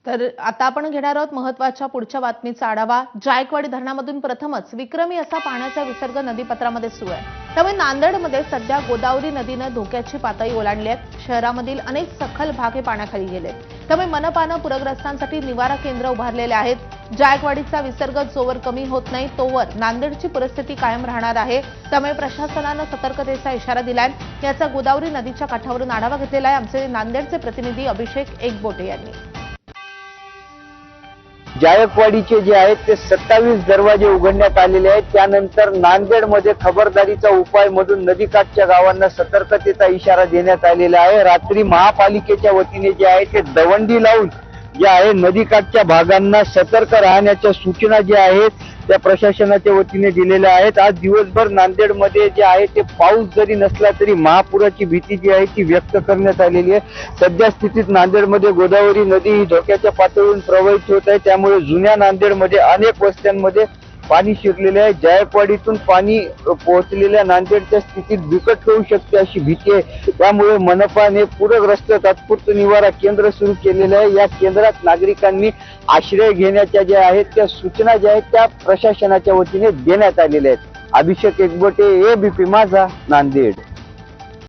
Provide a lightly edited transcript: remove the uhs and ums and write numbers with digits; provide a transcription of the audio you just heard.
तर आता आपण घेणार आहोत महत्त्वाच्या पुढच्या बातमीचा आढावा। जायकवाडी धरणामधून प्रथमच विक्रमी असा पाण्याचा विसर्ग नदीपात्रामध्ये सुरू आहे। त्यामुळे नांदेडमध्ये सध्या गोदावरी नदीनं धोक्याची पातळी ओलांडली आहे। शहरामधील अनेक सखल भाग हे पाण्याखाली गेले। त्यामुळे मनपानं पूरग्रस्तांसाठी निवारा केंद्र उभारलेले आहेत। जायकवाडीचा विसर्ग जोवर कमी होत नाही तोवर नांदेडची परिस्थिती कायम राहणार आहे। त्यामुळे प्रशासनानं सतर्कतेचा इशारा दिलाय। याचा गोदावरी नदीच्या काठावरून आढावा घेतलेला आहे आमचे नांदेडचे प्रतिनिधी अभिषेक एकबोटे यांनी। जायकवाडीचे जे आहेत ते 27 दरवाजे उघडण्यात आलेले आहेत। त्यानंतर नांदेडमध्ये खबरदारीचा उपाय म्हणून नदीकाठच्या गावांना सतर्कतेचा इशारा देण्यात आलेला आहे। रात्री महापालिकेच्या वतीने जे आहे ते दवंडी लावून जे आहे नदीकाठच्या भागांना सतर्क राहण्याच्या सूचना ज्या आहेत त्या प्रशासनाच्या वतीने दिलेल्या आहेत। आज दिवसभर नांदेडमध्ये जे आहे ते पाऊस जरी नसला तरी महापुराची भीती जी आहे ती व्यक्त करण्यात आलेली आहे। सध्या स्थितीत नांदेडमध्ये गोदावरी नदी ही धोक्याच्या पातळीवरून प्रवाहित होत आहे। त्यामुळे जुन्या नांदेडमध्ये अनेक वस्त्यांमध्ये पाणी शिरलेले आहे। जायकवाडीतून पाणी पोहोचलेल्या नांदेडच्या स्थितीत बिकट होऊ शकते अशी भीती आहे। त्यामुळे मनपाने पूरग्रस्त तात्पुरते निवारा केंद्र सुरू केलेले आहे। या केंद्रात नागरिकांनी आश्रय घेण्याच्या ज्या आहेत त्या सूचना ज्या आहेत त्या प्रशासनाच्या वतीने देण्यात आलेल्या आहेत। अभिषेक एकबोटे, एबीपी माझा, नांदेड।